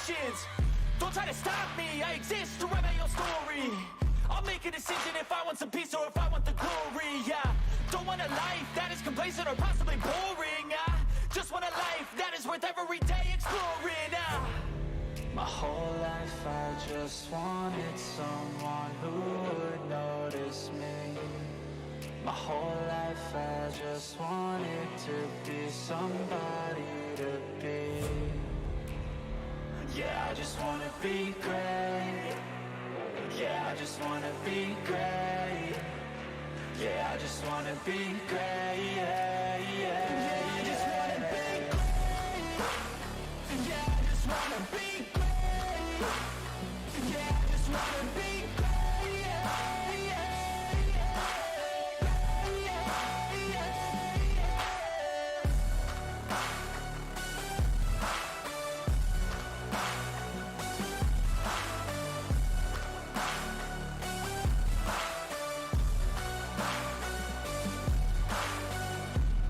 patience. Don't try to stop me, I exist to write my own story. I'll make a decision if I want some peace or if I want the glory, yeah. Don't want a life that is complacent or possibly boring, yeah. Just want a life that is worth every day exploring, yeah. My whole life I just wanted someone who would notice me. My whole life I just wanted to be somebody to be. Yeah, I just wanna be great. Yeah, I just wanna be great. Yeah, I just wanna be great. Yeah, yeah, yeah, I just wanna be great. Yeah, I just wanna be great. Yeah, I just wanna be great. Yeah, yeah,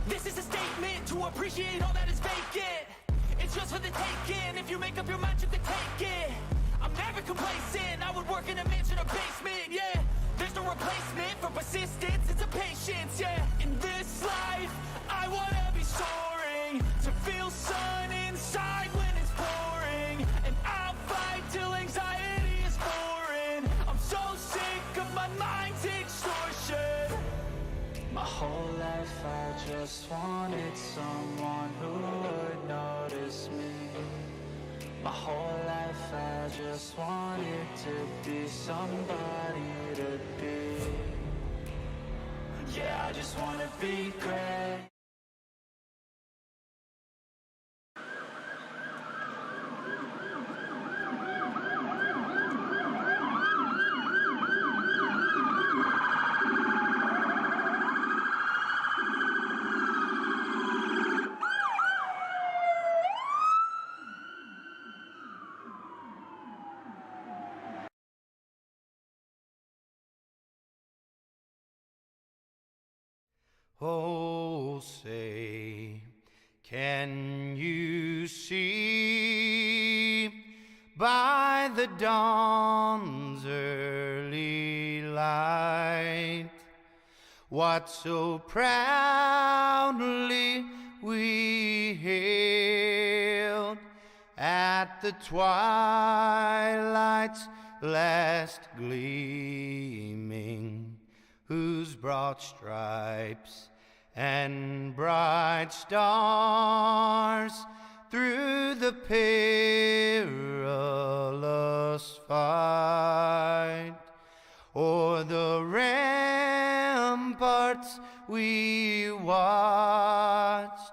This is a statement to appreciate all that is vacant. It's just for the taking. If you make up your mind, you can take it. I'm never complacent. I would work in a mansion or basement, yeah. There's no replacement for persistence. It's a patience, yeah. In this life, I wanna be soaring, to feel sun inside when it's pouring. And I'll fight till anxiety is foreign. I'm so sick of my mind's extortion. my whole life I just wanted someone who would notice me. My whole life I just wanted to be somebody to be. Yeah, I just wanna be great. Oh, say, can you see by the dawn's early light what so proudly we hailed at the twilight's last gleaming, whose broad stripes and bright stars through the perilous fight o'er the ramparts we watched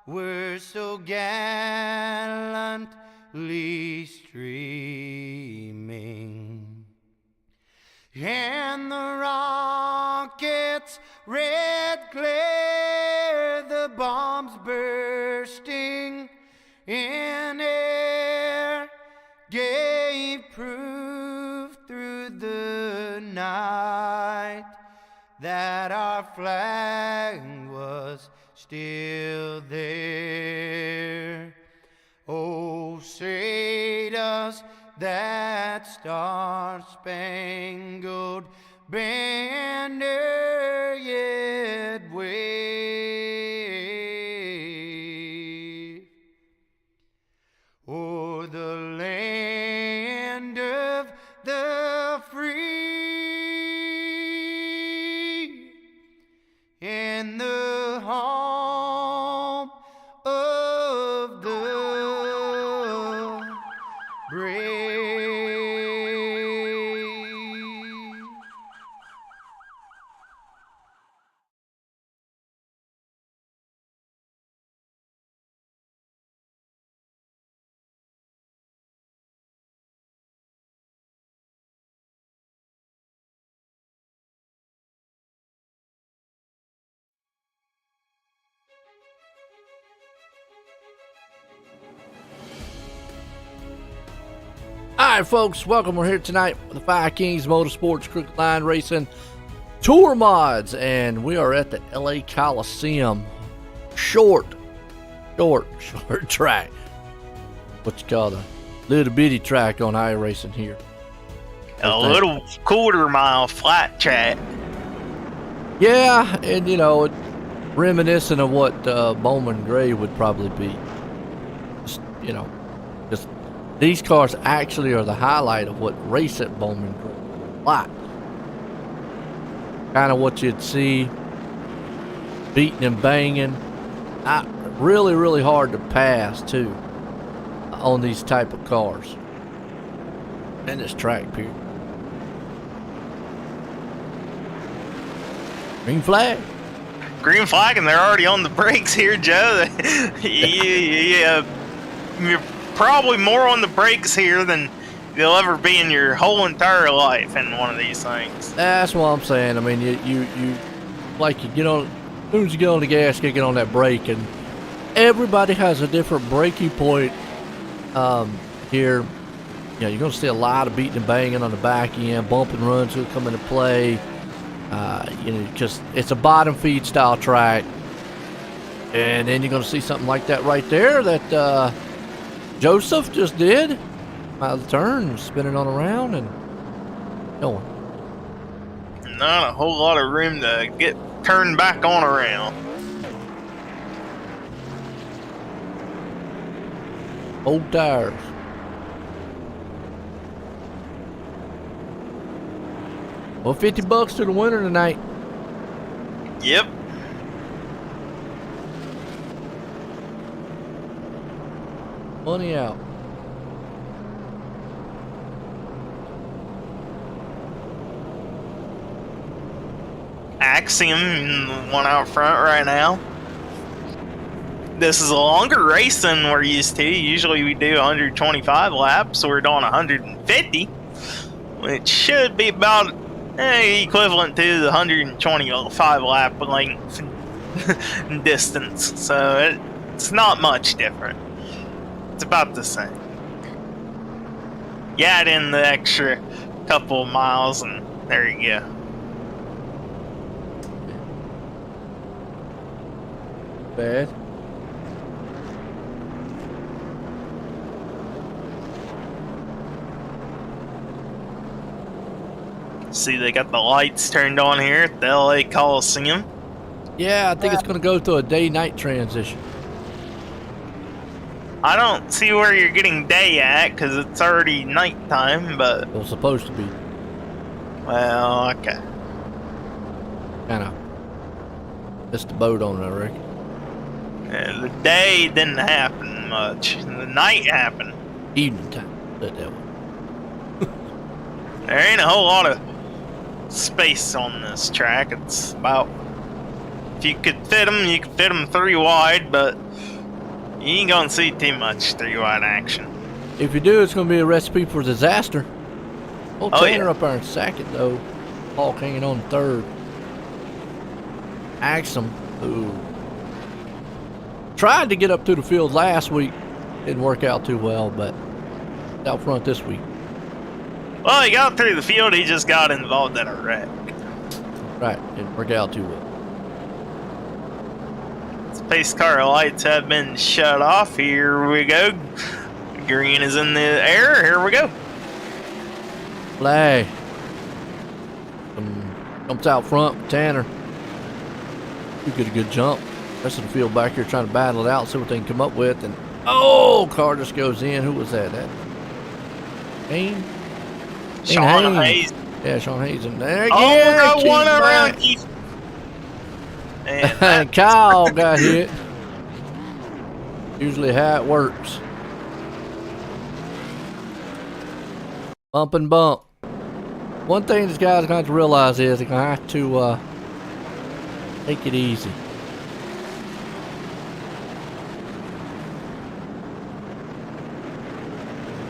were so gallantly streaming, and the rockets' red glare, the bombs bursting in air, gave proof through the night that our flag was still there. Oh, say does that star-spangled banner yet wave o'er the land of the free and the home of the brave? All right, folks, welcome. We're here tonight with the Five Kings Motorsports Crooked Line Racing Tour Mods, and we are at the LA Coliseum. Short track. What you call the little bitty track on iRacing here. A little quarter-mile flat track. Yeah, and you know, reminiscent of what Bowman Gray would probably be. Just, you know, just these cars actually are the highlight of what race at Bowman Gray like. Kind of what you'd see, beating and banging. Really, really hard to pass too on these type of cars. And this track, period. Green flag. Green flag, and they're already on the brakes here, Joe. You're probably more on the brakes here than you'll ever be in your whole entire life in one of these things. That's what I'm saying. I mean, you like you get on, as soon as you get on the gas, you get on that brake, and everybody has a different braking point. Here, you know, you're going to see a lot of beating and banging on the back end, bump and runs will come into play. You know, just it's a bottom feed style track, and then you're going to see something like that right there that Joseph just did out of the turn, spinning on around and going. Not a whole lot of room to get turned back on around. Old tires. Well, $50 to the winner tonight. Yep. Money out. Axiom, one out front right now. This is a longer race than we're used to. Usually we do 125 laps. We're doing 150, which should be about equivalent to the 125 lap length distance. So it's not much different. It's about the same. You add in the extra couple of miles and there you go. Bad. See, they got the lights turned on here at the LA Coliseum. Yeah, I think it's going to go through a day-night transition. I don't see where you're getting day at because it's already nighttime, but... It was supposed to be. Well, okay. Kind of missed the boat on it, I reckon. Yeah, the day didn't happen much. The night happened. Evening time. Put it that way. There ain't a whole lot of space on this track. It's about... If you could fit them, you could fit them 3 wide, but you ain't gonna see too much 3 wide action. If you do, it's going to be a recipe for disaster. Old Tanner yeah. up there in second, though. Paul hanging on third. Axum, who tried to get up to the field last week. Didn't work out too well, but out front this week. Well, he got through the field, he just got involved in a wreck. Right, didn't work out too well. Pace car lights have been shut off. Here we go. Green is in the air. Here we go. Flag. Jumps out front, Tanner. You get a good jump. Rest of the field back here trying to battle it out, see what they can come up with. And car just goes in. Who was that? Haynes? Sean Hayes. Yeah, Sean Hayes in there. Oh, Yeah, we got one back. around Keith. And Kyle got hit. Usually how it works. Bump and bump. One thing this guy's going to realize is they're going to have to take it easy.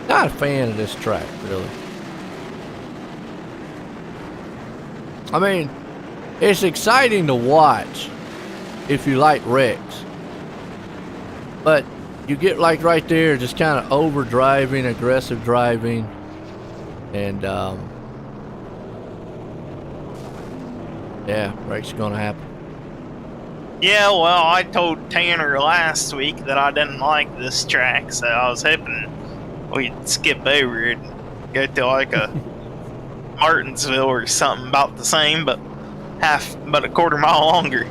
Not a fan of this track, really. I mean, it's exciting to watch if you like wrecks. But you get like right there, just kind of over driving, aggressive driving. And, yeah, wrecks are going to happen. Yeah, well, I told Tanner last week that I didn't like this track, so I was hoping we'd skip over it, go to like a Martinsville or something about the same, but a quarter mile longer.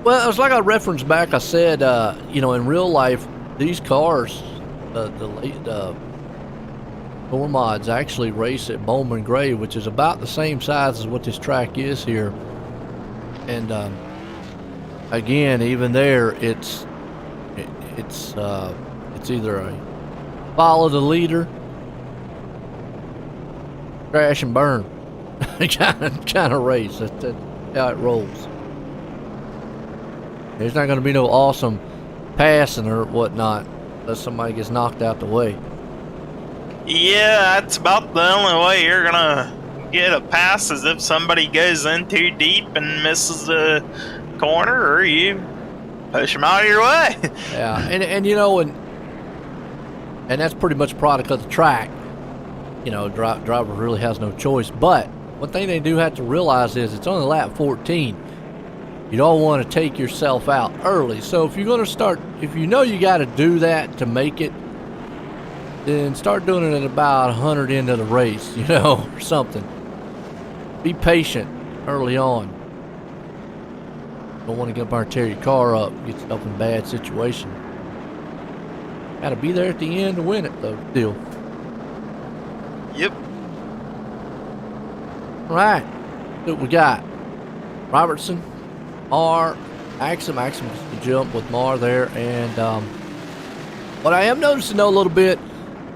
Well, it's like I referenced back. I said, you know, in real life, these cars, the Tour mods actually race at Bowman Gray, which is about the same size as what this track is here. And again, even there, it's either a follow the leader, crash and burn kind of race. That's how it rolls. There's not going to be no awesome passing or whatnot unless somebody gets knocked out the way. Yeah, that's about the only way you're gonna get a pass, is if somebody goes in too deep and misses the corner, or you push them out of your way. Yeah, and you know, and that's pretty much a product of the track. You know, driver really has no choice. But one thing they do have to realize is it's only lap 14. You don't want to take yourself out early. So if you're going to start, if you know you got to do that to make it, then start doing it at about 100 into the race, you know, or something. Be patient early on. Don't want to get up there and tear your car up, get yourself in a bad situation. Got to be there at the end to win it, though, still. Yep. All right. Look what we got. Robertson, Marr, Axum gets the jump with Marr there. And what I am noticing, though, a little bit,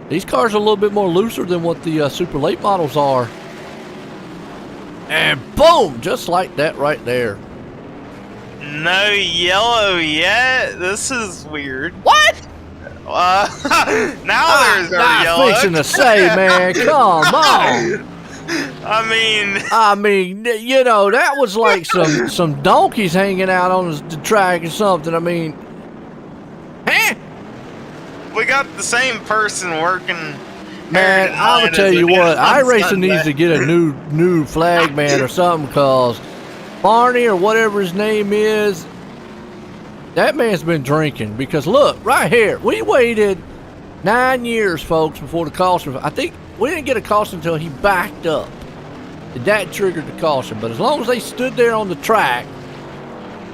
these cars are a little bit more looser than what the super late models are. And boom, just like that right there. No yellow yet? This is weird. What? Now there's no yellow. I'm fixing to say, man, come on. I mean, you know, that was like some donkeys hanging out on the track or something. I mean, huh? We got the same person working. Man, I'm gonna tell you what, iRacing needs to get a new flag man or something, cause Barney or whatever his name is, that man's been drinking. Because look, right here, we waited 9 years, folks, before the caution. I think we didn't get a caution until he backed up. And that triggered the caution. But as long as they stood there on the track,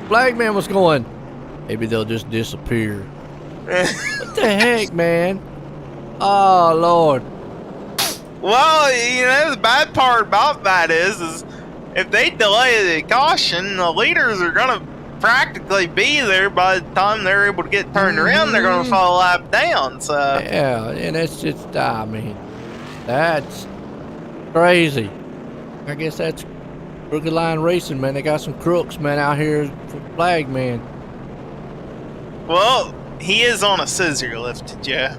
flagman was going, maybe they'll just disappear. What the heck, man? Oh, Lord. Well, you know, the bad part about that is if they delay the caution, the leaders are going to practically be there by the time they're able to get turned around. They're going to fall a lap down. So yeah, and it's just, I mean, that's crazy. I guess that's crooked line racing, man. They got some crooks, man, out here for flag, man. Well, he is on a scissor lift, Joe.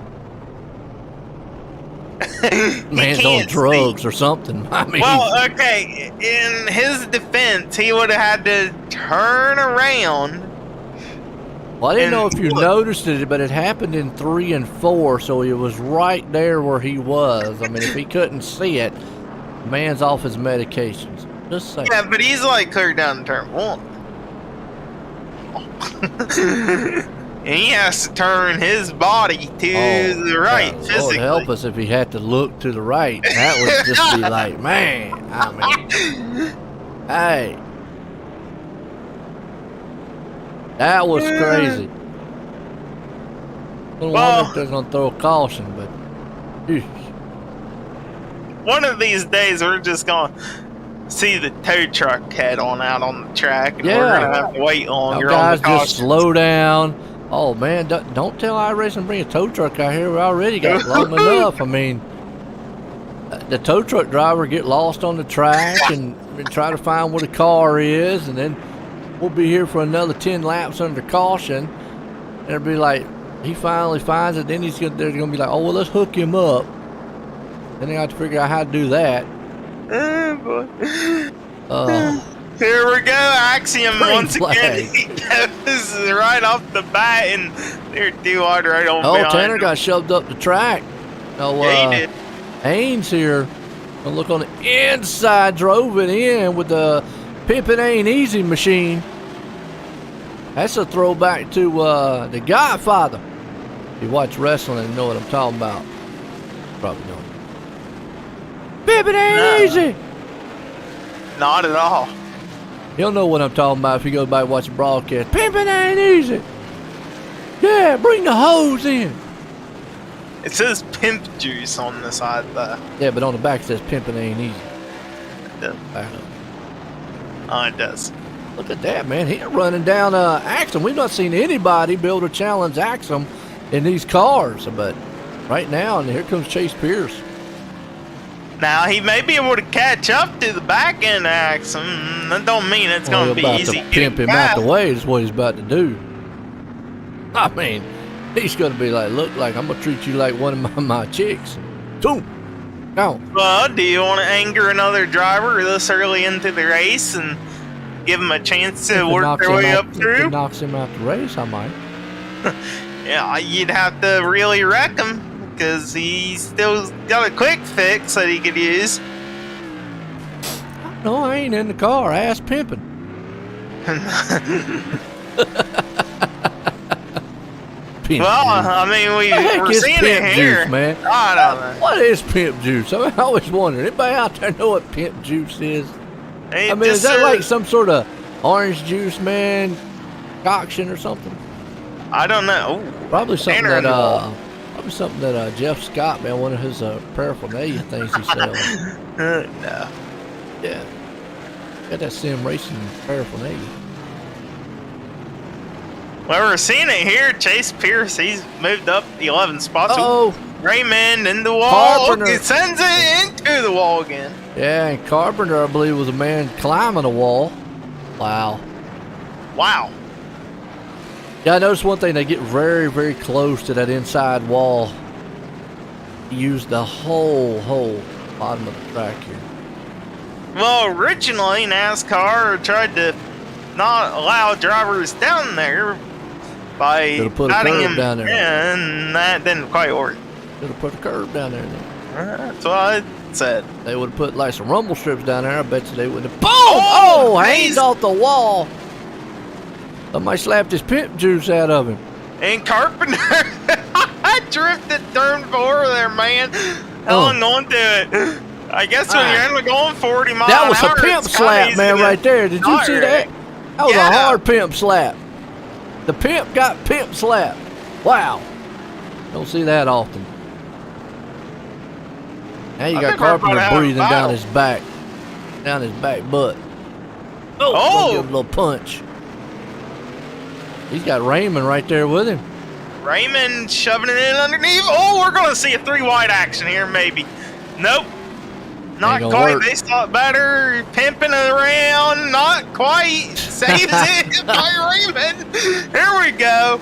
Man's on drugs or something. I mean, well, okay. In his defense, he would have had to turn around. Well, I didn't know if you noticed it, but it happened in 3 and 4, so he was right there where he was. I mean, if he couldn't see it, the man's off his medications. Just saying. Yeah, but he's like clear down to turn 1. And he has to turn his body to the right, physically. Lord help us if he had to look to the right. That would just be like, man, I mean, hey. That was crazy. I don't wonder if they're going to throw a caution, but... Eesh. One of these days, we're just going to see the tow truck head on out on the track, and we're going to have to wait longer on the caution. Guys, just slow down. Oh, man, don't tell iRacing bring a tow truck out here. We already got long enough. I mean, the tow truck driver get lost on the track and try to find where the car is, and then we'll be here for another 10 laps under caution. And it'll be like, he finally finds it, then they're going to be like, oh, well, let's hook him up. Then they have to figure out how to do that. Here we go, Axiom once again. He goes right off the bat, and they're too hard right on behind him. Tanner got shoved up the track. No, yeah, he did. Haynes here, gonna look on the inside, drove it in with the Pimpin' Ain't Easy machine. That's a throwback to The Godfather. If you watch wrestling and know what I'm talking about, probably don't. Pimping ain't easy. Not at all. You'll know what I'm talking about if you go back and watch the broadcast. Pimping ain't easy. Yeah, bring the hose in. It says pimp juice on the side though. Yeah, but on the back it says pimping ain't easy. It does. Back up. Oh, it does. Look at that, man. He's running down Axum. We've not seen anybody be able to challenge Axum in these cars. But right now, and here comes Chase Pierce. Now, he may be able to catch up to the back end Axum. That don't mean it's going to be about easy. to pimp him out the way is what he's about to do. I mean, he's going to be like, look, like I'm going to treat you like one of my chicks. Boom. Go. Well, do you want to anger another driver this early into the race and give him a chance to work their way up through? If it knocks him out the race, I might. Yeah, you'd have to really wreck him because he's still got a quick fix that he could use. No, I ain't in the car. Ass pimping. Well, I mean, we're seeing pimp it here. Juice, man. I don't know. What is pimp juice? I always wondered. Anybody out there know what pimp juice is? I mean, is that like some sort of orange juice, man, concoction or something? I don't know. Ooh, probably something that Jeff Scott, man, one of his paraphernalia things he sells. No. Yeah. Got that sim racing paraphernalia. Well, we're seeing it here. Chase Pierce, he's moved up 11 spots. Oh, Raymond in the wall. Carpenter. He sends it into the wall again. yeah, and Carpenter, I believe, was a man climbing a wall. Wow. Wow. Yeah, I noticed one thing. They get very, very close to that inside wall. Use the whole bottom of the track here. Well, originally NASCAR tried to not allow drivers down there by Could've put a adding curb him down there. in. That didn't quite work. Should have put a curb down there then. That's what I said. They would have put like some rumble strips down there. I bet you they would have. Boom! Oh, hangs off the wall. Somebody slapped his pimp juice out of him. And Carpenter drifted turn 4 there, man. Hung on to it. I guess when you're only going 40 miles that was an hour, a pimp it's kinda slap, easy man, to right there. Did you see that? That was a hard pimp slap. The pimp got pimp slapped. Wow. Don't see that often. Now you got Carpenter breathing down his back butt. Oh! Give him a little punch. He's got Raymond right there with him. Raymond shoving it in underneath. Oh, we're going to see a 3-wide action here, maybe. Nope. Not quite. Work. They thought better. Pimping around. Not quite. Saves it by Raymond. Here we go.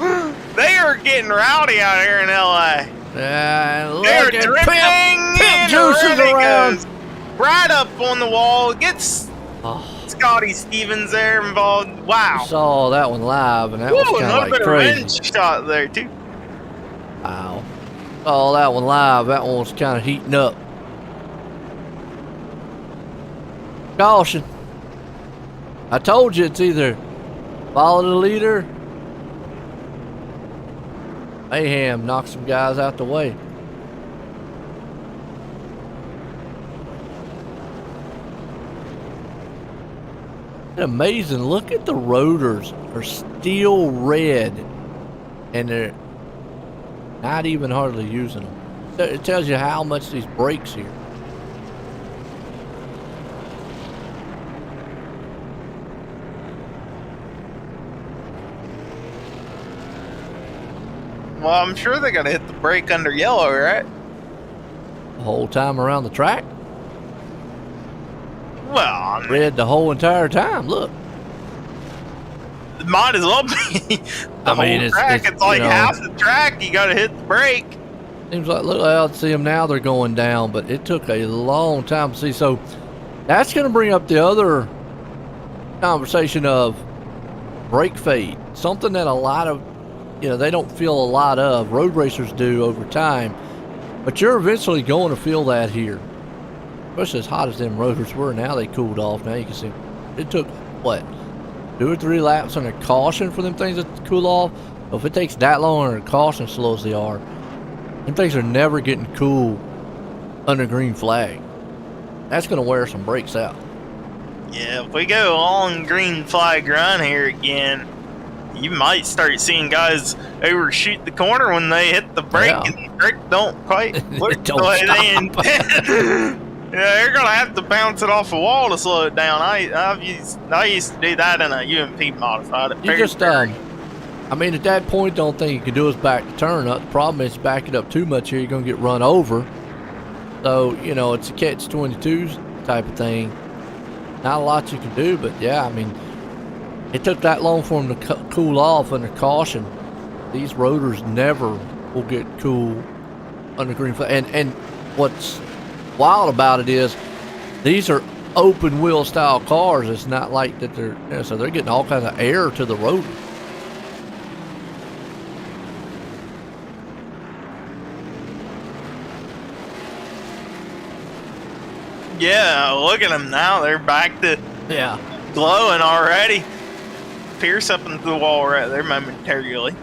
They are getting rowdy out here in L.A. They're drifting. Pimp juices around. Goes right up on the wall. Gets Scotty Stevens there involved. Wow. I saw that one live, and that was kind of like crazy. Of shot there, too. Wow. Saw that one live. That one was kind of heating up. Caution. I told you it's either follow the leader, mayhem, knock some guys out the way. Amazing. Look at the rotors. They're still red, and they're not even hardly using them. It tells you how much these brakes here. Well, I'm sure they're going to hit the brake under yellow, right? The whole time around the track? Well, I mean, red the whole entire time. Look. It might as well be the whole track. It's like half the track, you got to hit the brake. Seems like, look, I'll see them now. They're going down, but it took a long time to see. So that's going to bring up the other conversation of brake fade. Something that a lot of, they don't feel a lot of. Road racers do over time, but you're eventually going to feel that here. Especially as hot as them rotors were. Now they cooled off. Now you can see it took, what, 2 or 3 laps on a caution for them things to cool off. If it takes that long and caution slow as they are, them things are never getting cool under green flag. That's going to wear some brakes out. Yeah, if we go on green flag run here again, you might start seeing guys overshoot the corner when they hit the brake Yeah. and the brake don't quite work the Don't way stop. they intend. Yeah, they're gonna have to bounce it off a wall to slow it down. I used to do that in a UMP modified. You just, I mean, at that point, the only thing you can do is back the turn up. The problem is back it up too much here, you're going to get run over. So, you know, it's a catch-22 type of thing. Not a lot you can do, but yeah, I mean, it took that long for them to cool off under caution. These rotors never will get cool under green flag. And what's wild about it is these are open wheel style cars. It's not like that they're, you know, so they're getting all kinds of air to the rotor. Yeah, look at them now. They're back to Yeah. glowing already. Pierce up into the wall right there momentarily.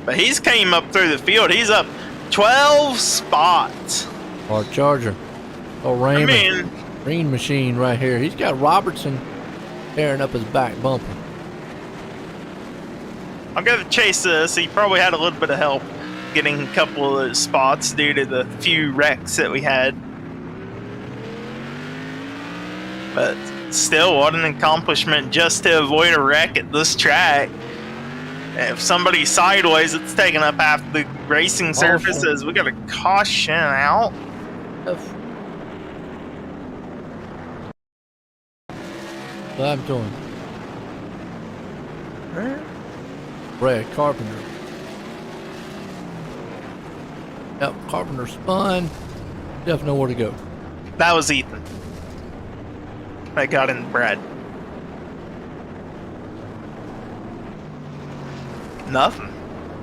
But he's came up through the field. He's up 12 spots. Our Charger. Oh, Raymond. I mean, Green machine right here. He's got Robertson tearing up his back bumper. I'm going to chase this. He probably had a little bit of help getting a couple of those spots due to the few wrecks that we had. But still, what an accomplishment just to avoid a wreck at this track. If somebody's sideways, it's taking up half the racing surfaces. We got a caution out. What I'm doing? Brad Carpenter. Yep, Carpenter spun. Definitely know where to go. That was Ethan. I got in Brad. Nothing.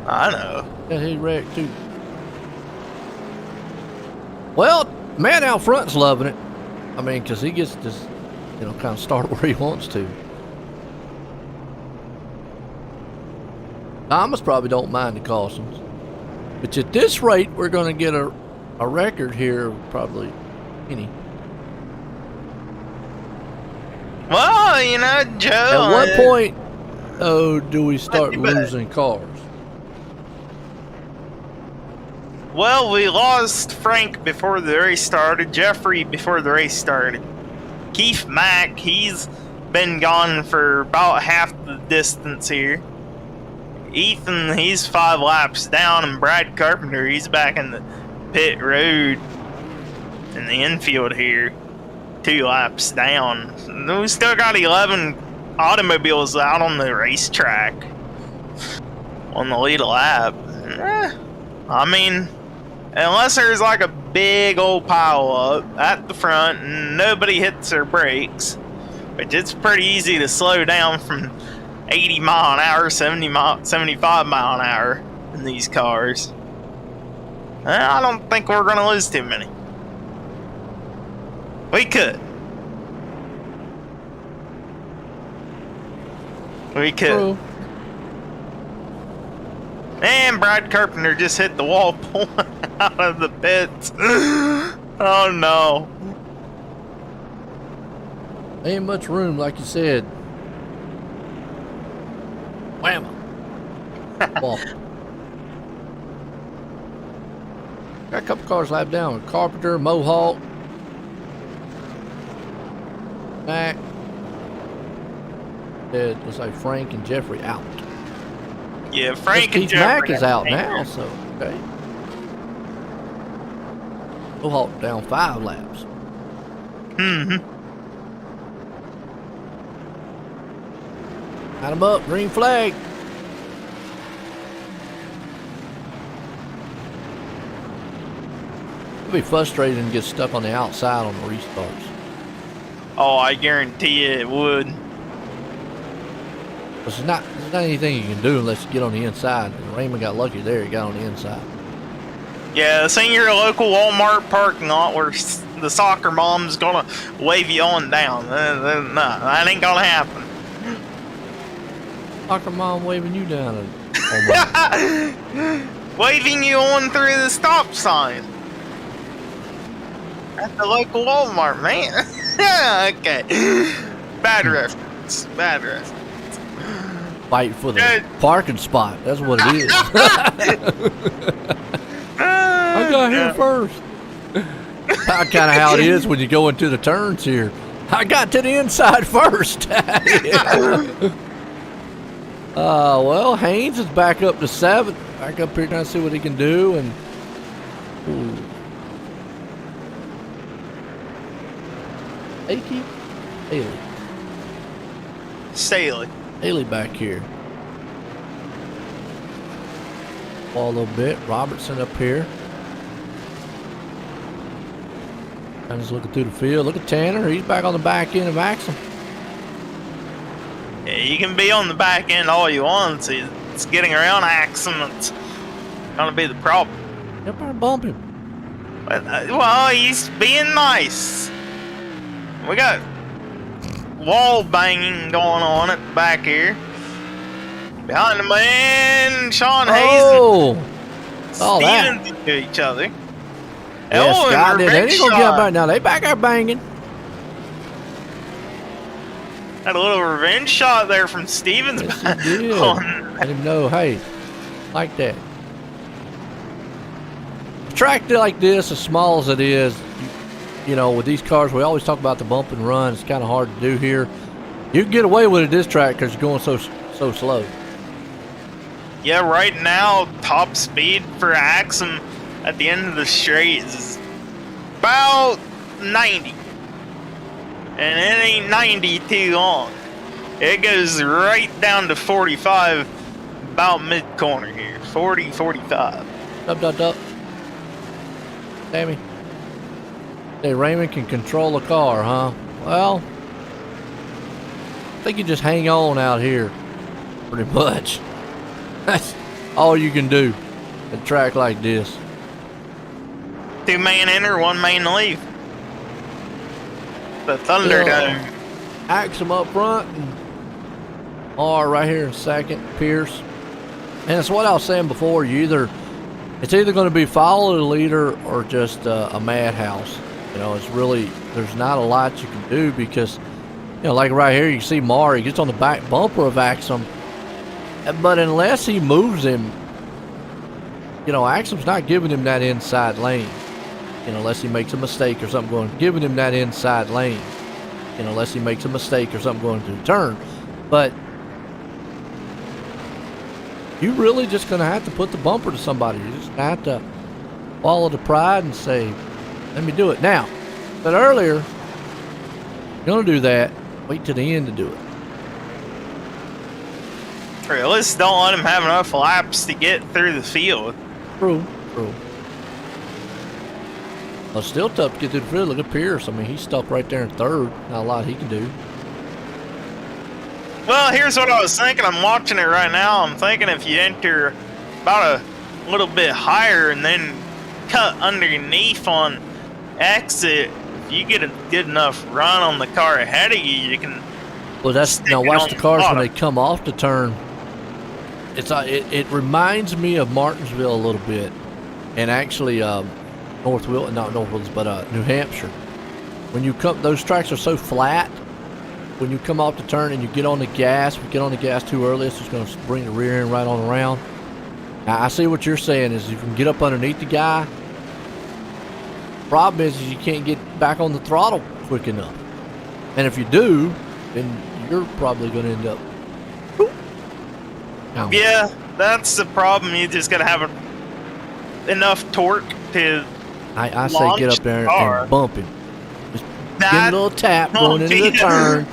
I know. Yeah, he wrecked too. Well, man out front's loving it. I mean, because he gets to, you know, kind of start where he wants to. Thomas probably don't mind the cautions. But at this rate, we're going to get a record here, probably any. Well, you know, Joe. At what point, do we start losing cars? Well, we lost Frank before the race started, Jeffrey before the race started. Keith Mack, he's been gone for about half the distance here. Ethan, he's 5 laps down, and Brad Carpenter, he's back in the pit road in the infield here, 2 laps down. We still got 11 automobiles out on the racetrack on the lead lap. I mean, unless there's like a big old pile up at the front and nobody hits their brakes, which it's pretty easy to slow down from 80 mile an hour, 75 mile an hour in these cars. I don't think we're going to lose too many. We could. We could. True. And Brad Carpenter just hit the wall pulling out of the pits. Oh no. Ain't much room, like you said. Whammo. Well, got a couple cars lap down. Carpenter, Mohawk, Mac. Looks like Frank and Jeffrey out. Yeah, Frank and Keith Jeffrey Mack is out now, so okay. Mohawk down 5 laps. Mm-hmm. Got him up, green flag. It'll be frustrating to get stuck on the outside on the restarts. Oh, I guarantee you it would. There's not anything you can do unless you get on the inside. And Raymond got lucky there, he got on the inside. Yeah, this ain't your local Walmart parking lot where the soccer mom's gonna wave you on down. No, that ain't gonna happen. Soccer mom waving you down. Waving you on through the stop sign at the local Walmart, man. Okay. Bad reference. Bad reference. Fight for the parking spot. That's what it is. I got here first. Kind of how it is when you go into the turns here. I got to the inside first. Well, Haynes is back up to 7th. Back up here trying to see what he can do. And Haley back here. Ball a little bit. Robertson up here. I'm just looking through the field. Look at Tanner. He's back on the back end of Axum. Yeah, you can be on the back end all you want. It's getting around Axum that's gonna be the problem. Yep, I bump him. Well, he's being nice. We got wall banging going on at the back here. Behind the man, Sean Hayes and Stevens into each other. Yeah, Scott did. They ain't gonna get back now. They back there banging. Had a little revenge shot there from Stevens. Yes, he did. Let him know, hey, like that. A track like this, as small as it is, you know, with these cars, we always talk about the bump and run. It's kind of hard to do here. You can get away with it this track because you're going so slow. Yeah, right now, top speed for Axum at the end of the straight is about 90. And it ain't 90 too long. It goes right down to 45 about mid-corner here. 40, 45. Up. Sammy. Hey, Raymond can control a car, huh? Well, I think you just hang on out here, pretty much. That's all you can do at a track like this. 2-man enter, 1-man leave. The Thunderdome. Axum up front and R right here in second, Pierce. And it's what I was saying before, it's either going to be follow the leader or just a madhouse. You know, it's really, there's not a lot you can do because, you know, like right here, you can see Mari gets on the back bumper of Axum. But unless he moves him, you know, Axum's not giving him that inside lane. You know, unless he makes a mistake or something giving him that inside lane. You know, unless he makes a mistake or something going to the turn. But you really just going to have to put the bumper to somebody. You're just going to have to follow the pride and say, let me do it. Now, but earlier, you're going to do that, wait till the end to do it. Or at least don't let him have enough laps to get through the field. True. Well, it's still tough to get through the field. Look at Pierce. I mean, he's stuck right there in third. Not a lot he can do. Well, here's what I was thinking. I'm watching it right now. I'm thinking if you enter about a little bit higher and then cut underneath on exit, if you get a good enough run on the car ahead of you, you can. Well, that's now watch the cars when they come off the turn. It reminds me of Martinsville a little bit, and actually not North Wilkes, but New Hampshire. When you come, those tracks are so flat. When you come off the turn and you get on the gas, if you get on the gas too early, it's just going to bring the rear end right on around. Now, I see what you're saying is you can get up underneath the guy. Problem is you can't get back on the throttle quick enough. And if you do, then you're probably going to end up. Yeah, that's the problem. You just got to have enough torque to. I say get up there and bump him. Just give him a little tap going into the turn.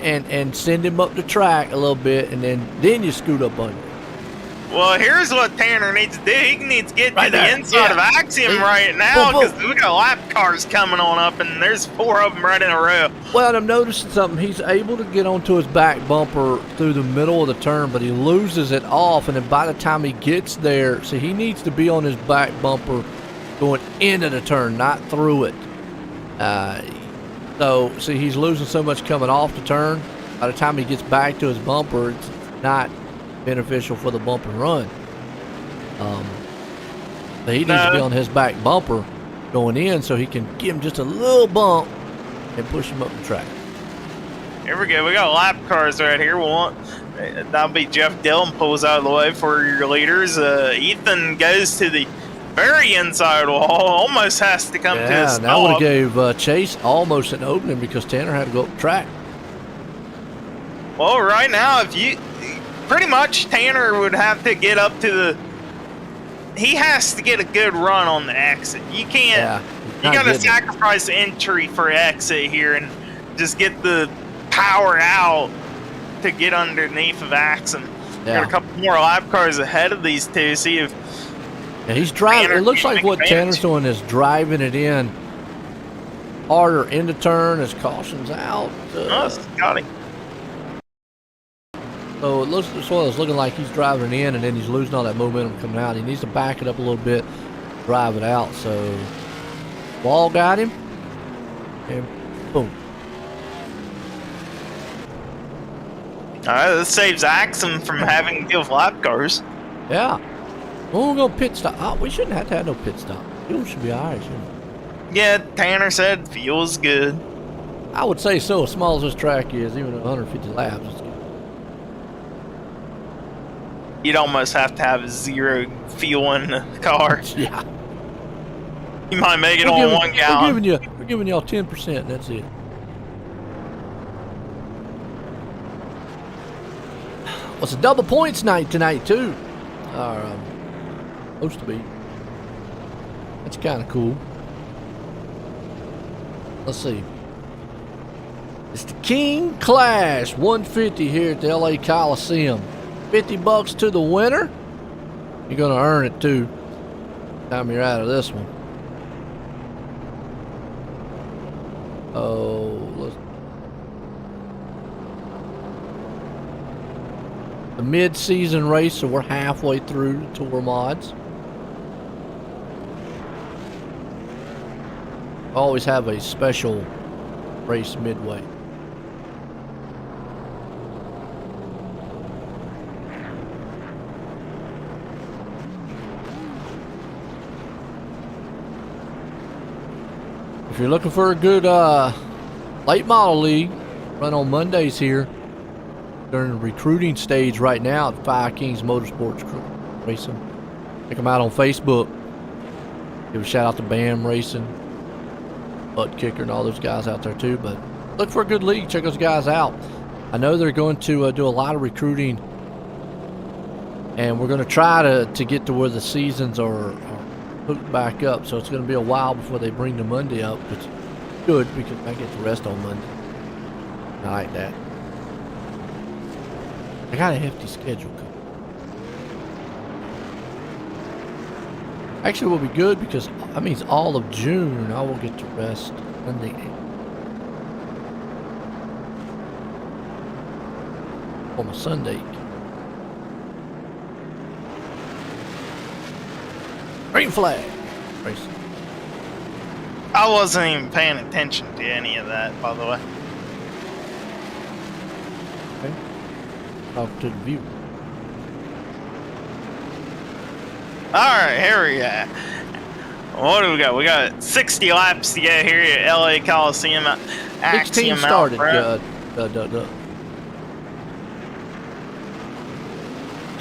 And send him up the track a little bit, and then you scoot up under. Well, here's what Tanner needs to do. He needs to get to the inside of Axiom right now because we got lap cars coming on up, and there's 4 of them right in a row. Well, I'm noticing something. He's able to get onto his back bumper through the middle of the turn, but he loses it off, and then by the time he gets there, see, he needs to be on his back bumper going into the turn, not through it. So, see, he's losing so much coming off the turn. By the time he gets back to his bumper, it's not beneficial for the bump and run. But he needs to be on his back bumper going in so he can give him just a little bump and push him up the track. Here we go. We got lap cars right here. That'll be Jeff Dillon pulls out of the way for your leaders. Ethan goes to the very inside wall. Almost has to come to a stop. That would have gave Chase almost an opening because Tanner had to go up the track. Well, right now, pretty much Tanner would have to get up to the. He has to get a good run on the exit. You can't. Yeah, you got to sacrifice entry for exit here and just get the power out to get underneath of Axum. Yeah. Got a couple more lap cars ahead of these two. See if. Yeah, he's driving. It looks like what Tanner's doing is driving it in harder into turn as caution's out. Scotty. So it looks so it's looking like he's driving it in and then he's losing all that momentum coming out. He needs to back it up a little bit, drive it out. So Wall got him, and boom. All right, this saves Axum from having to deal with lap cars. Yeah. We'll go pit stop. Oh, we shouldn't have to have no pit stop. Fuel should be alright, shouldn't it? Yeah, Tanner said fuel's good. I would say so. As small as this track is, even at 150 laps, it's good. You'd almost have to have zero fuel in the car. Yeah. You might make it on 1 gallon. We're giving y'all 10%. That's it. Well, it's a double points night tonight too. Supposed to be. That's kind of cool. Let's see. It's the King Clash 150 here at the LA Coliseum. $50 to the winner. You're gonna earn it too. Time you're out of this one. Oh, let's. The mid-season race, so we're halfway through the tour mods. Always have a special race midway. If you're looking for a good late model league, run on Mondays here. They're in the recruiting stage right now at Five Kings Motorsports Racing. Check them out on Facebook. Give a shout out to Bam Racing, Butt Kicker, and all those guys out there too. But look for a good league. Check those guys out. I know they're going to do a lot of recruiting, and we're going to try to get to where the seasons are hooked back up. So it's going to be a while before they bring the Monday up. It's good because I get to rest on Monday. I like that. I got a hefty schedule coming. Actually, it will be good because that means all of June I will get to rest Monday. On a Sunday. Green flag racing. I wasn't even paying attention to any of that, by the way. Okay. Talk to the view. Alright, here we go. What do we got? We got 60 laps to get here at LA Coliseum. 16 started. Yeah,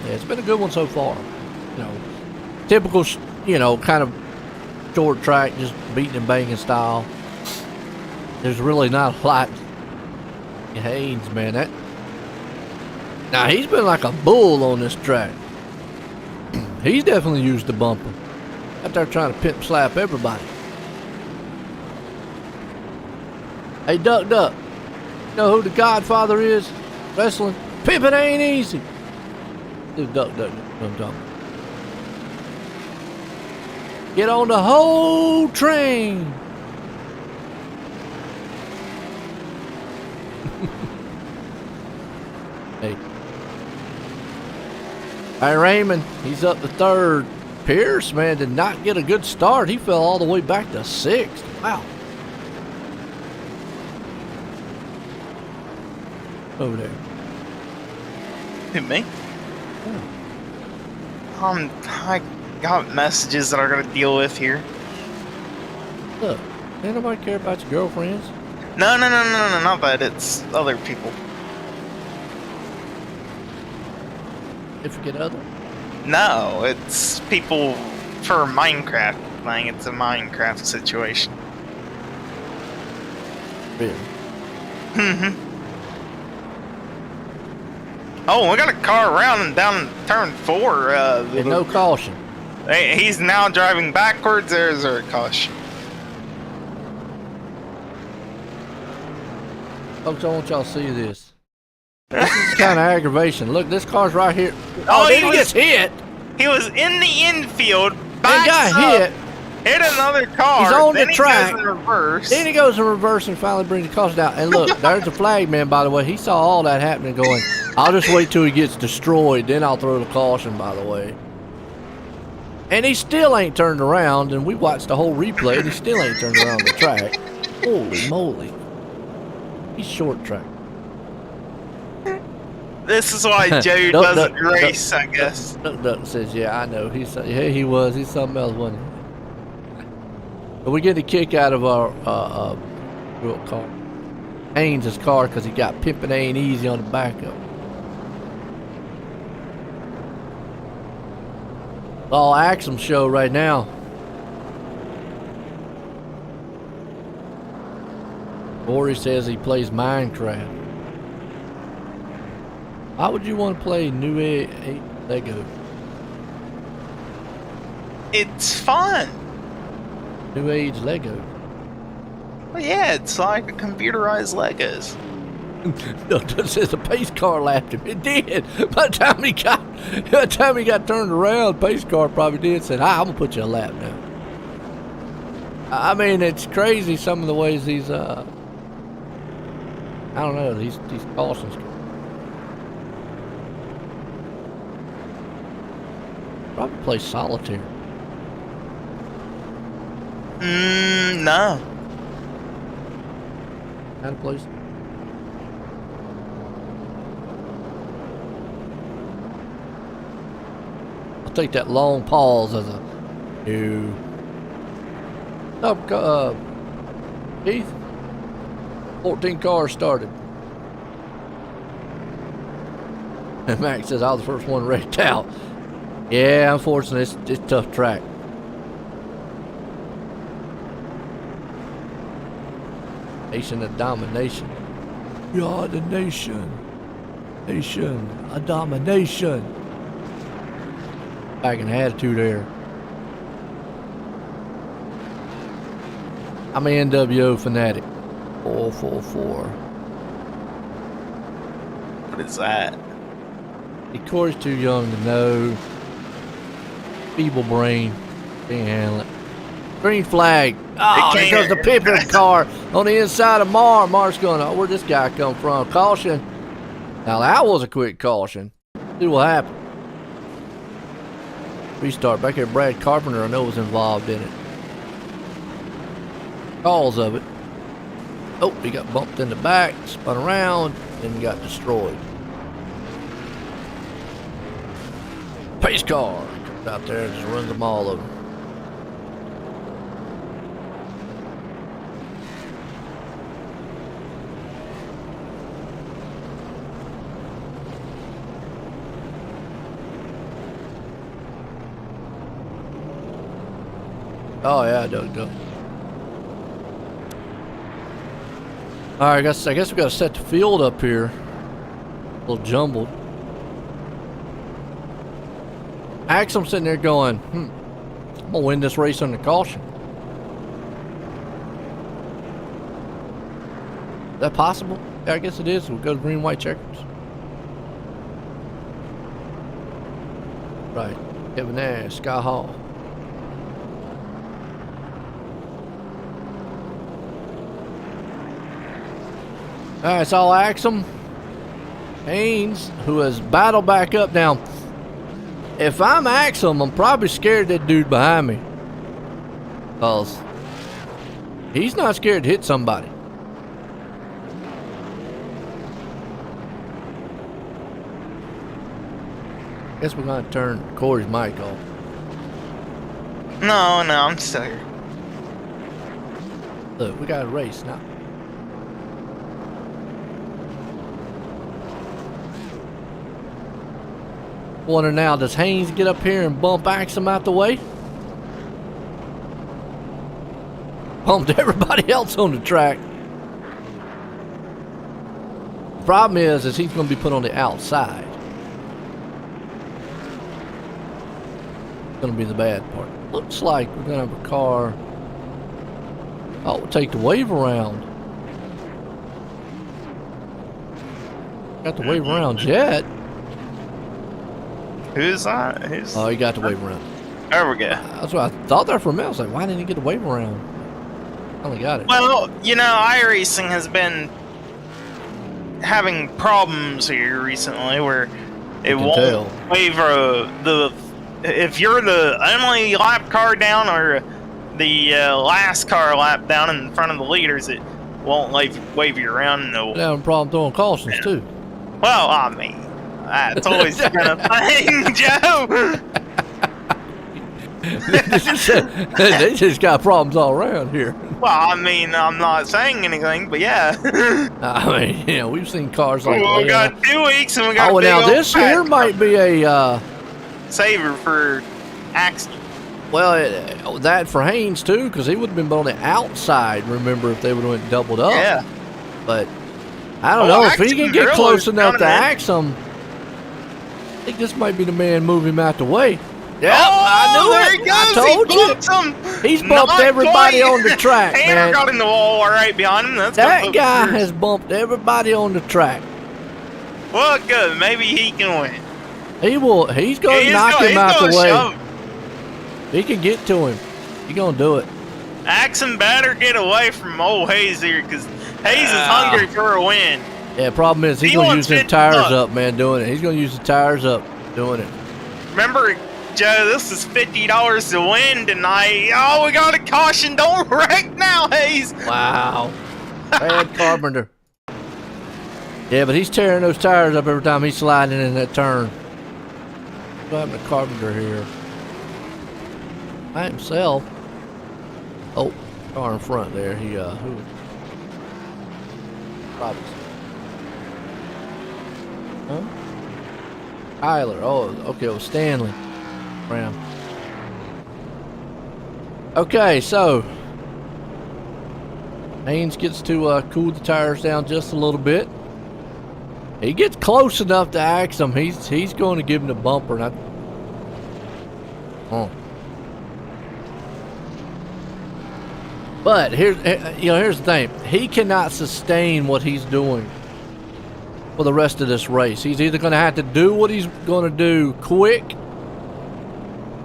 it's been a good one so far. You know, typical, kind of short track, just beating and banging style. There's really not a lot. Haynes, man, now he's been like a bull on this track. He's definitely used the bumper. Out there trying to pimp slap everybody. Hey, Duck. You know who the Godfather is? Wrestling. Pimping ain't easy. This Duck. I'm talking. Get on the whole train. Hey. Hey, Raymond, he's up to third. Pierce, man, did not get a good start. He fell all the way back to sixth. Wow. Over there. Who, me? I got messages that I gotta deal with here. Look, ain't nobody care about your girlfriends. No, not that. It's other people. If you get other. No, it's people for Minecraft thing. It's a Minecraft situation. Really? Mm-hmm. Oh, we got a car around and down turn 4. And no caution. He's now driving backwards. There's a caution. Folks, I want y'all to see this. This is kind of aggravation. Look, this car's right here. Oh, Then he gets hit. He was in the infield. And Backs got up, hit. hit another car. He's on then the track. He goes in reverse. Then he goes in reverse and finally brings the caution down. And look, there's the flag man, by the way. He saw all that happening going, I'll just wait till he gets destroyed, then I'll throw the caution, by the way. And he still ain't turned around, and we watched the whole replay, and he still ain't turned around the track. Holy moly. He's short track. This is why Joe doesn't race, I guess. Dutton says, yeah, I know. He was. He's something else, wasn't he? But we get a kick out of our car. Haynes' car because he got pimping ain't easy on the backup. All Axum show right now. Corey says he plays Minecraft. Why would you want to play New Age Lego? It's fun. New Age Lego. Well, yeah, it's like a computerized Legos. It says the pace car lapped him. It did. By the time he got turned around, pace car probably did. Said, I'm gonna put you a lap now. I mean, it's crazy some of the ways these I don't know, these cautions. Probably play solitaire. No. Kind of place. I'll take that long pause as a new. Keith. 14 cars started. And Max says I was the first one wrecked out. Yeah, unfortunately, it's a tough track. Nation of domination. We are the nation. Nation of domination. Back in the attitude there. I'm an NWO fanatic. 444. What is that? Corey's too young to know. Feeble brain. Can't handle it. Green flag. Oh, there goes the Pippin car on the inside of Mar. Mar's going, oh, where'd this guy come from? Caution. Now that was a quick caution. See what happened. Restart. Back here, Brad Carpenter, I know, was involved in it. Cause of it. Oh, he got bumped in the back, spun around, and got destroyed. Pace car comes out there and just runs them all over. Oh yeah, it does go. All right, I guess we got to set the field up here. A little jumbled. Axum sitting there going, I'm gonna win this race under caution. Is that possible? Yeah, I guess it is. We'll go to green, white checkers. Right. Kevin Nash, Sky Hall. Alright, it's all Axum. Haynes, who has battled back up. Now, if I'm Axum, I'm probably scared of that dude behind me. Because he's not scared to hit somebody. Guess we're gonna turn Corey's mic off. No, I'm still here. Look, we got a race now. Wonder now, does Haynes get up here and bump Axum out the way? Bumped everybody else on the track. Problem is he's going to be put on the outside. Going to be the bad part. Looks like we're going to have a car. Oh, we'll take the wave around. Got the wave around jet. Who's that? Oh, he got the wave around. There we go. That's what I thought there for a minute. I was like, why didn't he get the wave around? Finally got it. Well, you know, iRacing has been having problems here recently where it won't waiver if you're the only lap car down or the last car lap down in front of the leaders, it won't wave you around. No. They're having a problem throwing cautions too. Well, I mean, that's always been a thing, Joe. They just got problems all around here. Well, I mean, I'm not saying anything, but yeah. I mean, you know, we've seen cars like we got 2 weeks and we got. Oh, now this here might be a saver for Axel. Well, that for Haynes too, because he would have been on the outside. Remember, if they would have went doubled up. Yeah. But I don't know if he can get close enough to Axum. I think this might be the man. Move him out the way. Yeah, I knew there it. He goes. I told you. He's bumped everybody on the track, Tanner got in the wall right behind him. That guy has bumped everybody on the track. Well, good. Maybe he can win. He will. He's going to knock him out the way. He can get to him. He's going to do it. Axum better get away from old Hayes here, because Hayes is hungry for a win. Yeah, problem is he's going to use his tires up, man, doing it. He's going to use the tires up doing it. Remember, Joe, this is $50 to win tonight. Oh, we got a caution. Don't wreck now, Hayes. Wow. Bad Carpenter. Yeah, but he's tearing those tires up every time he's sliding in that turn. What happened to Carpenter here? By himself. Oh, car in front there. He, who? Robinson. Huh? Tyler. Oh, okay, it was Stanley. Brown. Okay, so Haynes gets to cool the tires down just a little bit. He gets close enough to Axum. He's going to give him the bumper. And But here's the thing. He cannot sustain what he's doing for the rest of this race. He's either going to have to do what he's going to do quick,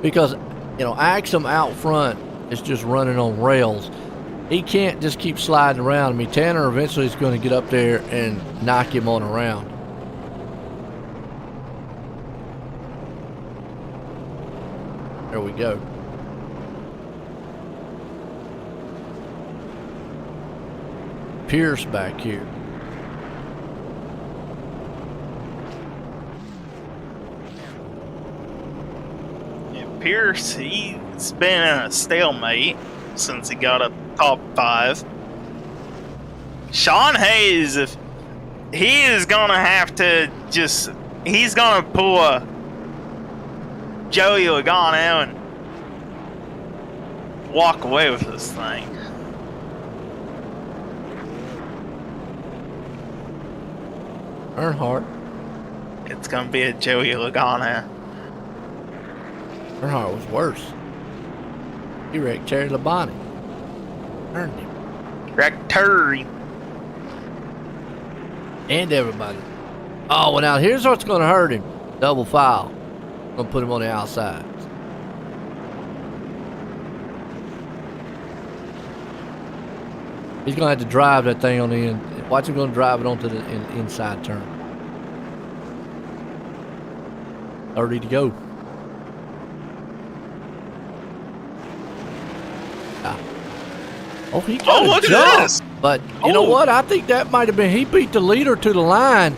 because Axum out front is just running on rails. He can't just keep sliding around. I mean, Tanner eventually is going to get up there and knock him on around. There we go. Pierce back here. Yeah, Pierce, he's been in a stalemate since he got up top 5. Sean Hayes, if he is gonna have to he's gonna pull a Joey Logano and walk away with this thing. Earnhardt. It's gonna be a Joey Logano. Earnhardt was worse. He wrecked Terry Labonte. Earned him. Wrecked Terry. And everybody. Oh, well, now here's what's going to hurt him. Double foul. Going to put him on the outside. He's going to have to drive that thing on the end. Watch him going to drive it onto the inside turn. 30 to go. Oh, he got a jump. But you know what? I think that might have been, he beat the leader to the line.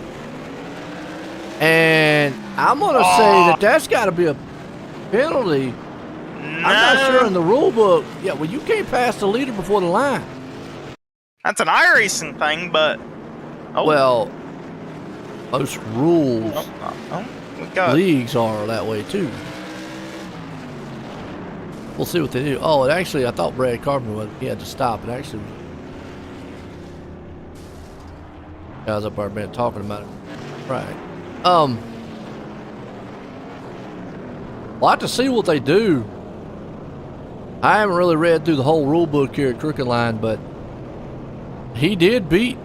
And I'm gonna say that's got to be a penalty. I'm not sure in the rule book. Yeah, well, you can't pass the leader before the line. That's an iRacing thing, but well, most rules leagues are that way too. We'll see what they do. Oh, it actually, I thought Brad Carpenter he had to stop. It actually, guys up there been talking about it. Right. We'll have to see what they do. I haven't really read through the whole rule book here at Crooked Line, but he did beat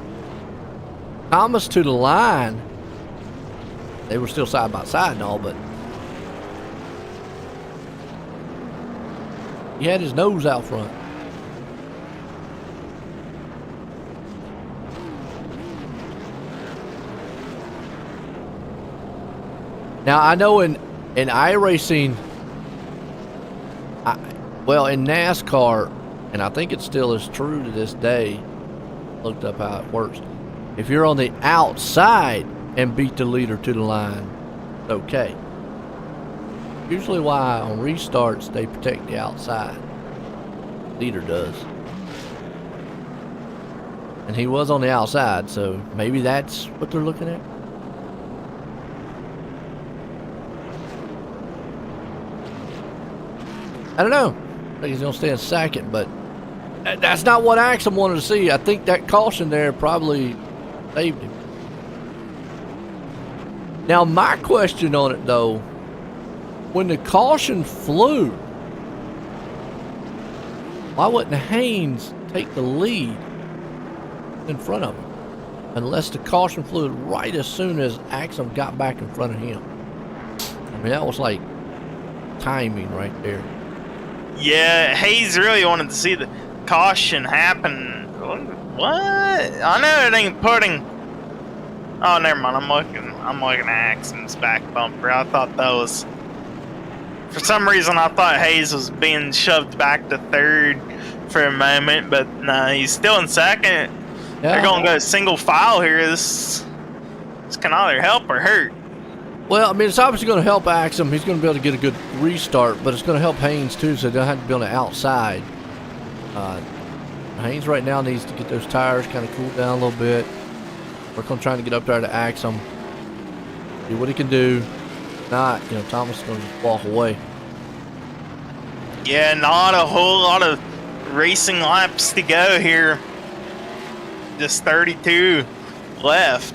Thomas to the line. They were still side by side and all, but he had his nose out front. Now, I know in iRacing, well, in NASCAR, and I think it still is true to this day, looked up how it works. If you're on the outside and beat the leader to the line, it's okay. Usually why on restarts they protect the outside. Leader does. And he was on the outside, so maybe that's what they're looking at. I don't know. I think he's going to stay in second, but that's not what Axum wanted to see. I think that caution there probably saved him. Now, my question on it, though, when the caution flew, why wouldn't Haynes take the lead in front of him? Unless the caution flew right as soon as Axum got back in front of him. I mean, that was like timing right there. Yeah, Hayes really wanted to see the caution happen. What? I know it ain't putting. Oh, never mind. I'm looking at Axum's back bumper. I thought that was. For some reason, I thought Hayes was being shoved back to third for a moment, but no, he's still in second. Yeah. They're going to go single file here. This can either help or hurt. Well, I mean, it's obviously going to help Axum. He's going to be able to get a good restart, but it's going to help Haynes too, so they don't have to be on the outside. Haynes right now needs to get those tires kind of cooled down a little bit. Work on trying to get up there to Axum. See what he can do. If not, Thomas is going to walk away. Yeah, not a whole lot of racing laps to go here. Just 32 left.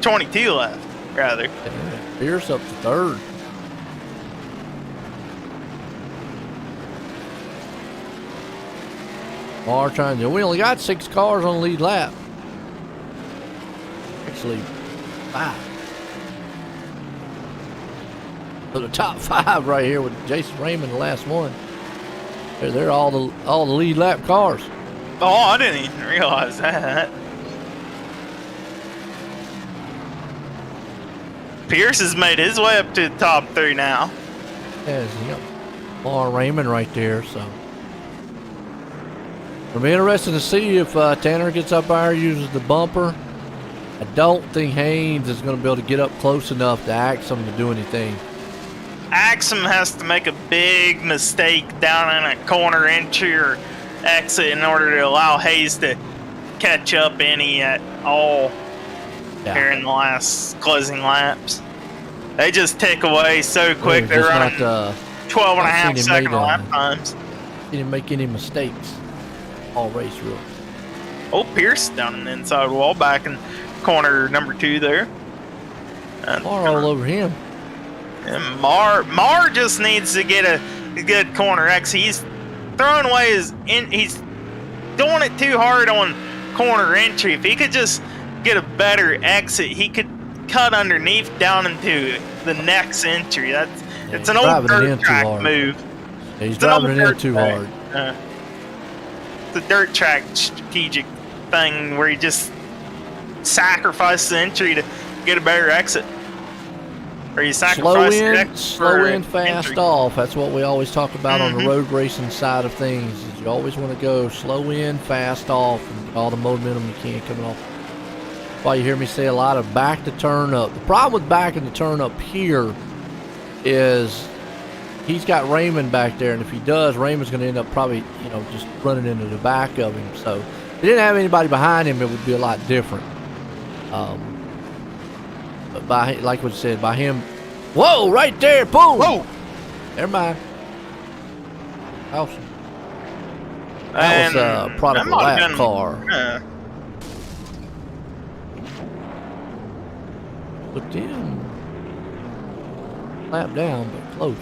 22 left, rather. Yeah, Pierce up to third. Mar trying to. We only got 6 cars on the lead lap. Actually, 5. So the top 5 right here with Jason Raymond, the last one. They're all the lead lap cars. Oh, I didn't even realize that. Pierce has made his way up to the top 3 now. Yeah, you got Mar Raymond right there, so. It'll be interesting to see if Tanner gets up there, uses the bumper. I don't think Haynes is going to be able to get up close enough to Axum to do anything. Axum has to make a big mistake down in a corner entry or exit in order to allow Hayes to catch up any at all here in the last closing laps. They just tick away so quick. They're running 12 and a half second lap times. He didn't make any mistakes all race really. Oh, Pierce down on the inside wall back in corner number 2 there. And Mar all over him. And Mar just needs to get a good corner exit. He's throwing away he's doing it too hard on corner entry. If he could just get a better exit, he could cut underneath down into the next entry. It's an old dirt track move. Yeah, he's driving it in too hard. It's a dirt track strategic thing where he just sacrifices the entry to get a better exit. Or you sacrifice slow in, fast off. That's what we always talk about on the road racing side of things. Is you always want to go slow in, fast off, and get all the momentum you can coming off. why you hear me say a lot of back to turn up. The problem with backing to turn up here is he's got Raymond back there, and if he does, Raymond's going to end up probably, just running into the back of him. So if he didn't have anybody behind him, it would be a lot different. But like what you said, by him, whoa, right there, boom. Whoa. Never mind. Awesome. That was a product of a lap car. Put them lap down, but close.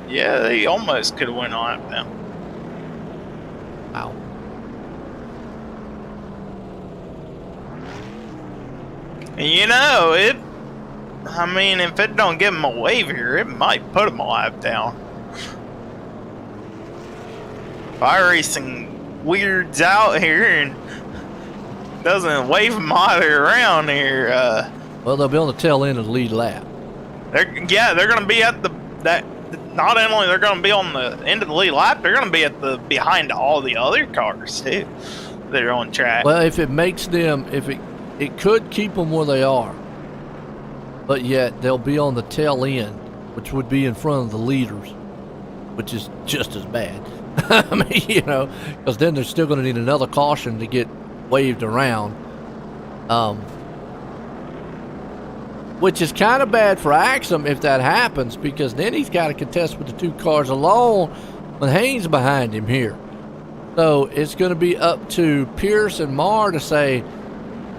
Yeah, they almost could have went on lap down. Wow. If it don't give him a wave here, it might put him a lap down. If iRacing weirds out here and doesn't wave him either around here, well, they'll be on the tail end of the lead lap. They're going to be at not only they're going to be on the end of the lead lap, they're going to be at the behind all the other cars too. They're on track. Well, if it makes them, it could keep them where they are, but yet they'll be on the tail end, which would be in front of the leaders, which is just as bad. I mean, because then they're still going to need another caution to get waved around, which is kind of bad for Axum if that happens, because then he's got to contest with the two cars alone with Haynes behind him here. So it's going to be up to Pierce and Marr to say,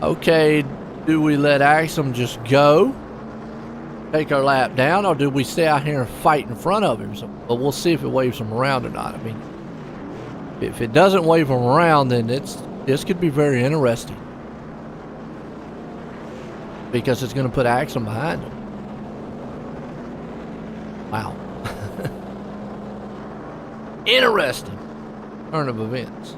okay, do we let Axum just go, take our lap down, or do we stay out here and fight in front of him? But we'll see if it waves him around or not. I mean, if it doesn't wave him around, then this could be very interesting, because it's going to put Axum behind him. Wow. Interesting turn of events.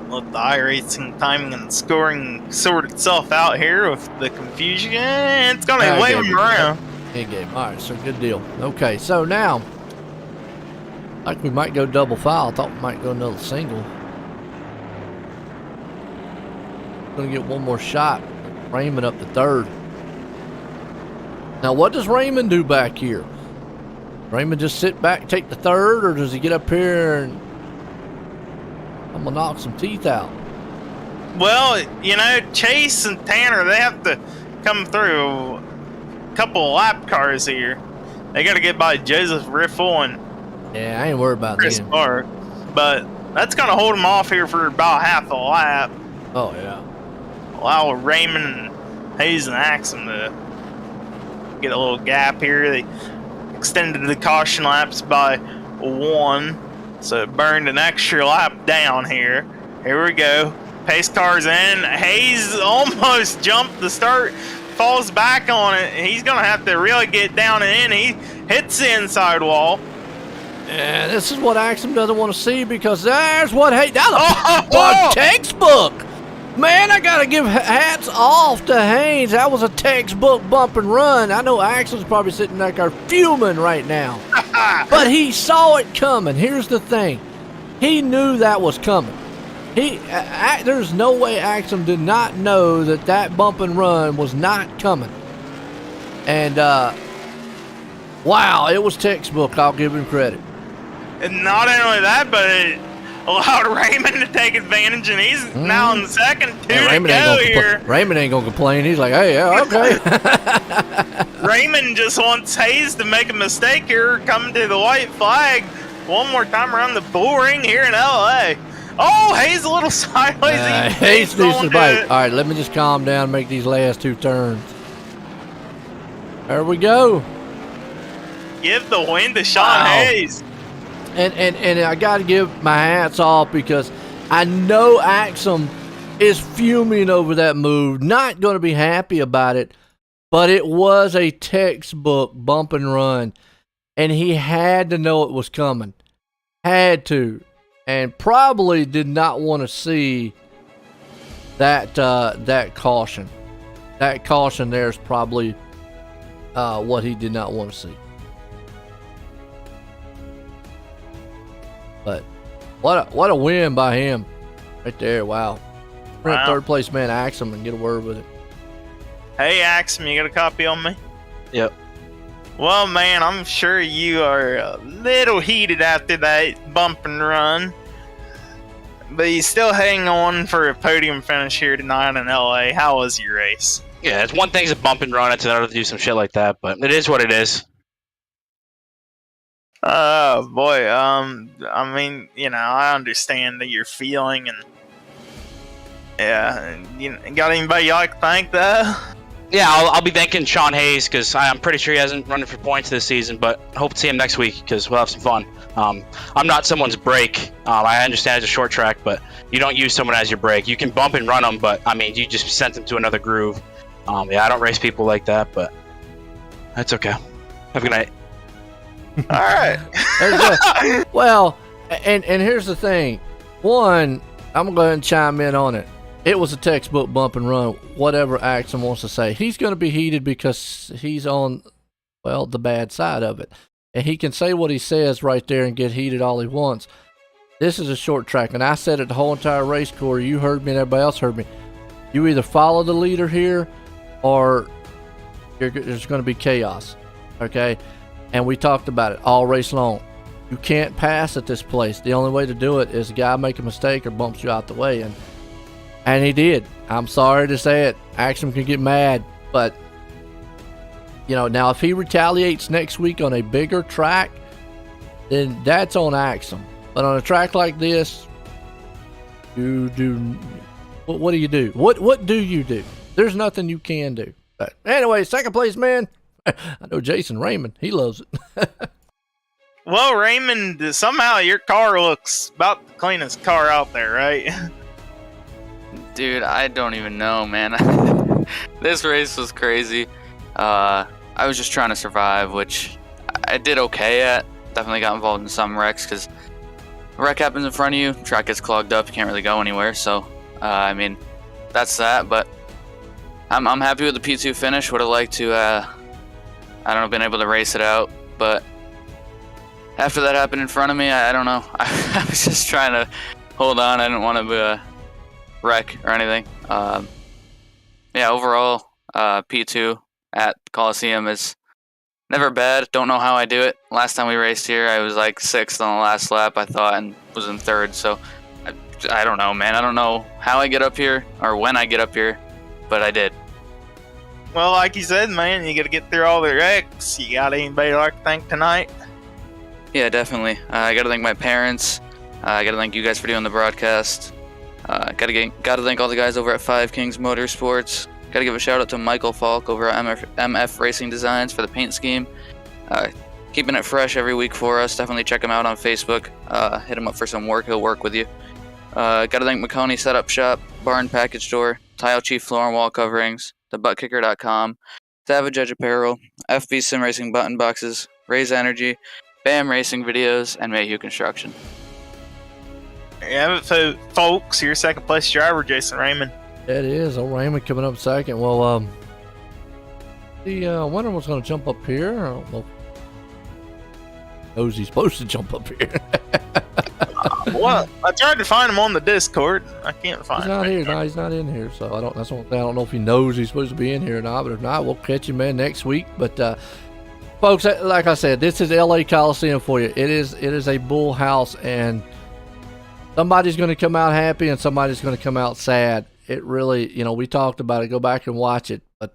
Let the iRacing timing and scoring sort itself out here with the confusion. It's going to wave him around. In game. All right, so good deal. Okay, so now, like we might go double foul. I thought we might go another single. Gonna get one more shot. Raymond up to third. Now, what does Raymond do back here? Raymond just sit back, take the third, or does he get up here and I'm gonna knock some teeth out? Well, Chase and Tanner, they have to come through a couple of lap cars here. They got to get by Joseph Riffle and yeah, I ain't worried about Chris them. Park, but that's gonna hold them off here for about half a lap. Oh yeah. Allow Raymond and Hayes and Axum to get a little gap here. They extended the caution laps by 1, so it burned an extra lap down here. Here we go. Pace car's in. Hayes almost jumped the start, falls back on it. He's going to have to really get down and in. He hits the inside wall. And this is what Axum doesn't want to see, because there's what Hayes. That was a textbook. Man, I got to give hats off to Haynes. That was a textbook bump and run. I know Axel's probably sitting there fuming right now. But he saw it coming. Here's the thing. He knew that was coming. There's no way Axum did not know that bump and run was not coming. And, wow, it was textbook. I'll give him credit. And not only that, but it allowed Raymond to take advantage, and he's now in the second two to go here. Raymond ain't gonna complain. He's like, hey, yeah, okay. Raymond just wants Hayes to make a mistake here, coming to the white flag one more time around the bull ring here in LA. Oh, Hayes a little sideways. Hayes needs to bite. All right, let me just calm down and make these last two turns. There we go. Give the win to Sean Hayes. And I got to give my hats off, because I know Axum is fuming over that move, not going to be happy about it, but it was a textbook bump and run, and he had to know it was coming. Had to. And probably did not want to see that caution. That caution there is probably what he did not want to see. But what a win by him right there. Wow. Wow. Third place man, Axum, and get a word with it. Hey, Axum, you got a copy on me? Yep. Well, man, I'm sure you are a little heated after that bump and run. But you still hang on for a podium finish here tonight in LA. How was your race? Yeah, it's one thing's a bump and run, it's another to do some shit like that, but it is what it is. Oh, boy. I mean, I understand that you're feeling and... Yeah, you got anybody you like to thank, though? Yeah, I'll be thanking Sean Hayes because I'm pretty sure he hasn't run for points this season, but I hope to see him next week because we'll have some fun. I'm not someone's brake. I understand it's a short track, but you don't use someone as your brake. You can bump and run them, but I mean, you just sent them to another groove. Yeah, I don't race people like that, but that's okay. Have a good night. All right. Well, and here's the thing. One, I'm going to go ahead and chime in on it. It was a textbook bump and run, whatever Axum wants to say. He's going to be heated because he's on, well, the bad side of it. And he can say what he says right there and get heated all he wants. This is a short track, and I said it the whole entire race, Corey. You heard me and everybody else heard me. You either follow the leader here or there's going to be chaos, okay? And we talked about it all race long. You can't pass at this place. The only way to do it is a guy make a mistake or bumps you out the way, and he did. I'm sorry to say it. Axum can get mad, but now if he retaliates next week on a bigger track, then that's on Axum. But on a track like this, what do you do? What do you do? There's nothing you can do. But anyway, second place man. I know Jason Raymond. He loves it. Well, Raymond, somehow your car looks about the cleanest car out there, right? Dude, I don't even know, man. This race was crazy. I was just trying to survive, which I did okay at. Definitely got involved in some wrecks because a wreck happens in front of you, track gets clogged up, you can't really go anywhere. So, I mean, that's that. But I'm happy with the P2 finish. Would have liked to, I don't know, been able to race it out. But after that happened in front of me, I don't know. I was just trying to hold on. I didn't want to wreck or anything. Yeah, overall, P2 at Coliseum is never bad. Don't know how I do it. Last time we raced here, I was like 6th on the last lap, I thought, and was in 3rd. So I don't know, man. I don't know how I get up here or when I get up here, but I did. Well, like you said, man, you got to get through all the wrecks. You got anybody you'd like to thank tonight? Yeah, definitely. I got to thank my parents. I got to thank you guys for doing the broadcast. Got to thank all the guys over at Five Kings Motorsports. Got to give a shout out to Michael Falk over at MF Racing Designs for the paint scheme. Keeping it fresh every week for us. Definitely check him out on Facebook. Hit him up for some work. He'll work with you. Got to thank McConey Setup Shop, Barn Package Store, Tile Chief Floor and Wall Coverings, TheButtKicker.com, Savage Edge Apparel, FB Sim Racing Button Boxes, Raise Energy, BAM Racing Videos, and Mayhew Construction. There you have it, folks. Your second place driver, Jason Raymond. It is. Old Raymond coming up second. Well, the winner was going to jump up here. I don't know. Knows he's supposed to jump up here. Well, I tried to find him on the Discord. I can't find him. He's not here. No, he's not in here. So that's one thing. I don't know if he knows he's supposed to be in here or not. But if not, we'll catch him in next week. But folks, like I said, this is LA Coliseum for you. It is a bull house, and somebody's going to come out happy and somebody's going to come out sad. It really, we talked about it. Go back and watch it. But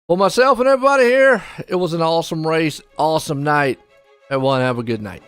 for myself and everybody here, it was an awesome race, awesome night. Everyone have a good night.